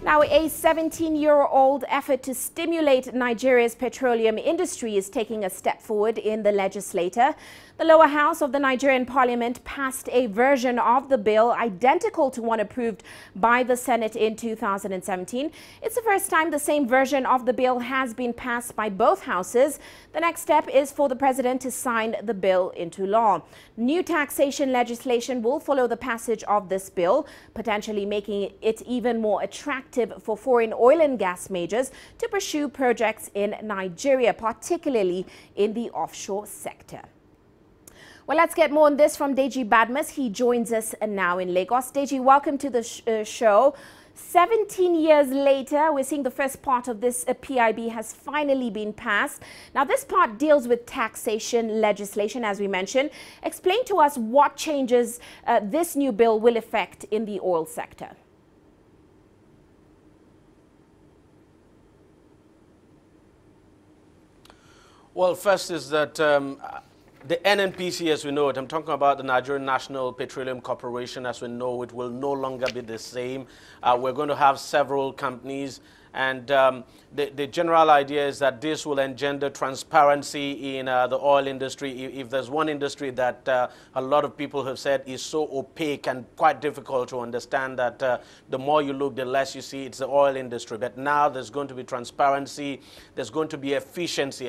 Now, a 17-year-old effort to stimulate Nigeria's petroleum industry is taking a step forward in the legislature. The lower house of the Nigerian parliament passed a version of the bill identical to one approved by the Senate in 2017. It's the first time the same version of the bill has been passed by both houses. The next step is for the president to sign the bill into law. New taxation legislation will follow the passage of this bill, potentially making it even more attractive for foreign oil and gas majors to pursue projects in Nigeria, particularly in the offshore sector. Well, let's get more on this from Deji Badmus. He joins us now in Lagos. Deji, welcome to the show. 17 years later, we're seeing the first part of this PIB has finally been passed. Now, this part deals with taxation legislation, as we mentioned. Explain to us what changes this new bill will affect in the oil sector. Well, first is that the NNPC, as we know it, I'm talking about the Nigerian National Petroleum Corporation, as we know it, will no longer be the same. We're going to have several companies, and the general idea is that this will engender transparency in the oil industry. If there's one industry that a lot of people have said is so opaque and quite difficult to understand, that the more you look, the less you see, it's the oil industry. But now there's going to be transparency, there's going to be efficiency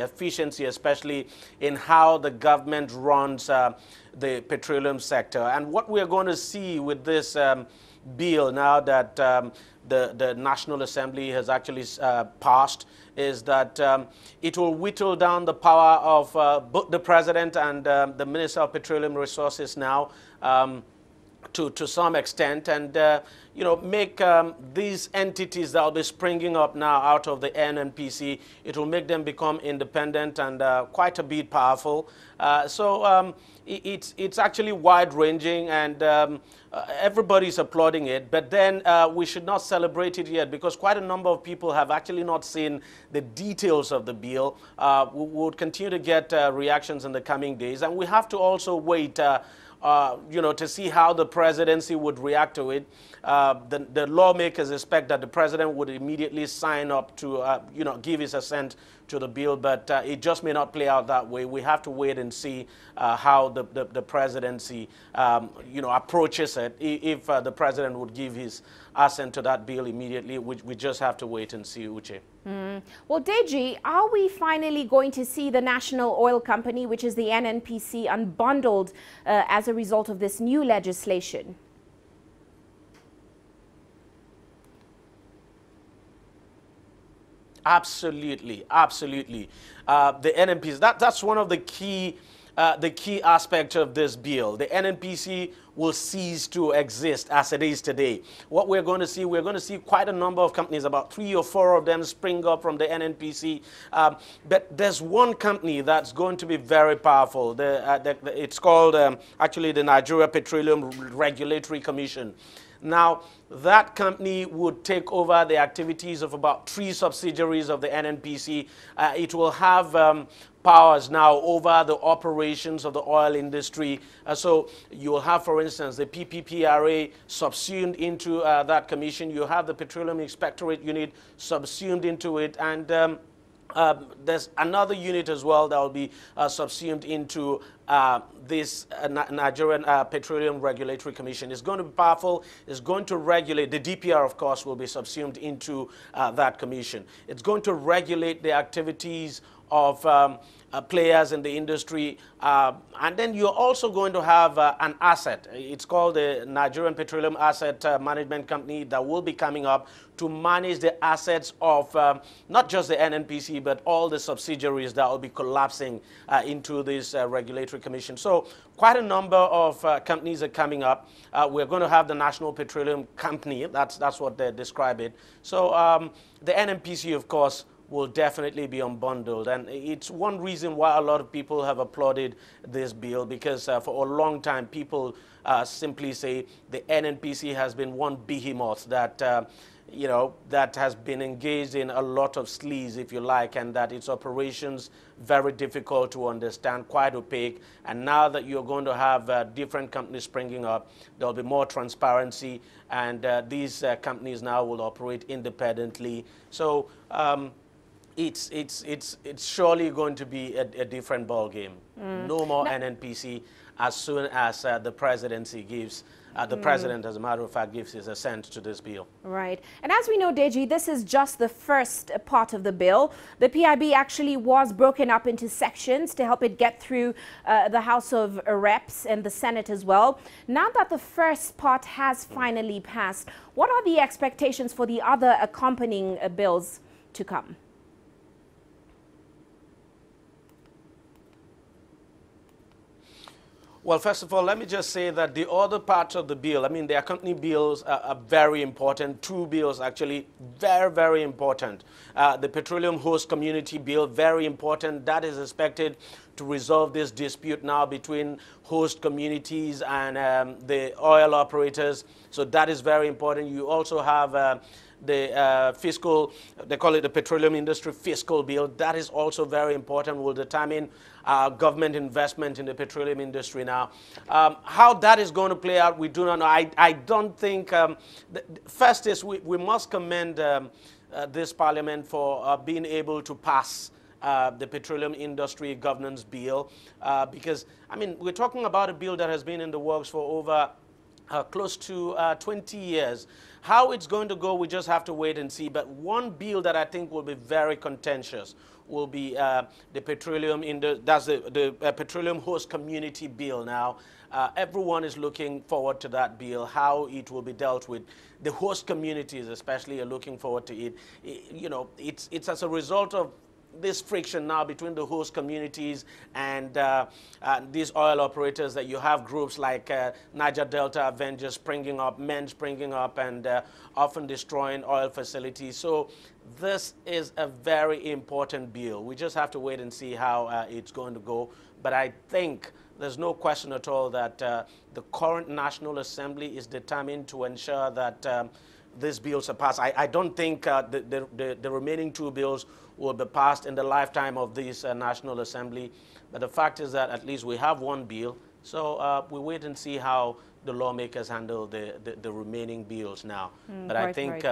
especially in how the government runs the petroleum sector. And what we're going to see with this bill now that the National Assembly has actually passed is that it will whittle down the power of both the President and the Minister of Petroleum Resources now to some extent, and you know, make these entities that will be springing up now out of the NNPC, it will make them become independent and quite a bit powerful. So it's actually wide-ranging, and everybody's applauding it. But then we should not celebrate it yet, because quite a number of people have actually not seen the details of the bill. We will continue to get reactions in the coming days, and we have to also wait you know, to see how the presidency would react to it. The lawmakers expect that the president would immediately sign up to, you know, give his assent to the bill, but it just may not play out that way. We have to wait and see how the presidency, you know, approaches it. If the president would give his assent to that bill immediately, we just have to wait and see, Uche. Well, Deji, are we finally going to see the National Oil Company, which is the NNPC, unbundled as a result of this new legislation? Absolutely, absolutely. The NNPC, that's one of the key aspects of this bill. The NNPC will cease to exist as it is today. What we're going to see quite a number of companies, about 3 or 4 of them spring up from the NNPC. But there's one company that's going to be very powerful. It's called actually the Nigeria Petroleum Regulatory Commission. Now, that company would take over the activities of about 3 subsidiaries of the NNPC. It will have powers now over the operations of the oil industry. So you'll have, for instance, the PPPRA subsumed into that commission. You have the Petroleum Inspectorate Unit subsumed into it, and there's another unit as well that will be subsumed into this Nigerian Petroleum Regulatory Commission. It's going to be powerful. It's going to regulate. The DPR, of course, will be subsumed into that commission. It's going to regulate the activities of players in the industry. And then you're also going to have an asset. It's called the Nigerian Petroleum Asset Management Company that will be coming up to manage the assets of not just the NNPC, but all the subsidiaries that will be collapsing into this regulatory commission. So quite a number of companies are coming up. We're going to have the National Petroleum Company. That's what they describe it. So the NNPC, of course, will definitely be unbundled. And it's one reason why a lot of people have applauded this bill, because for a long time, people simply say the NNPC has been one behemoth that you know, that has been engaged in a lot of sleaze, if you like, and that its operations very difficult to understand, quite opaque. And now that you're going to have different companies springing up, there'll be more transparency, and these companies now will operate independently. So it's surely going to be a different ball game. No more NNPC as soon as the presidency gives. The president, as a matter of fact, gives his assent to this bill. Right. And as we know, Deji, this is just the first part of the bill. The PIB actually was broken up into sections to help it get through the House of Reps and the Senate as well. Now that the first part has finally passed, what are the expectations for the other accompanying bills to come? Well, first of all, let me just say that the other parts of the bill, I mean, the accompanying bills are very important. Two bills, actually, very, very important. The Petroleum Host Community Bill, very important. That is expected to resolve this dispute now between host communities and the oil operators. So that is very important. You also have the fiscal, they call it the Petroleum Industry Fiscal Bill. That is also very important, will determine government investment in the petroleum industry now. How that is going to play out, we do not know. I don't think, first is we must commend this parliament for being able to pass the Petroleum Industry Governance Bill, because, I mean, we're talking about a bill that has been in the works for over close to 20 years. How it's going to go, we just have to wait and see. But one bill that I think will be very contentious will be the petroleum the Petroleum Host Community Bill. Now, everyone is looking forward to that bill, how it will be dealt with. The host communities especially are looking forward to it. You know, it's as a result of this friction now between the host communities and these oil operators that you have groups like Niger Delta Avengers springing up, men springing up, and often destroying oil facilities. So this is a very important bill. We just have to wait and see how it's going to go. But I think there's no question at all that the current National Assembly is determined to ensure that these bills are passed. I don't think the remaining two bills will be passed in the lifetime of this National Assembly. But the fact is that at least we have one bill. So we wait and see how the lawmakers handle the remaining bills now. But I think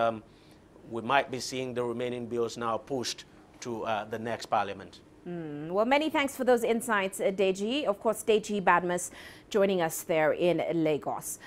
we might be seeing the remaining bills now pushed to the next parliament. Well, many thanks for those insights, Deji. Of course, Deji Badmus joining us there in Lagos.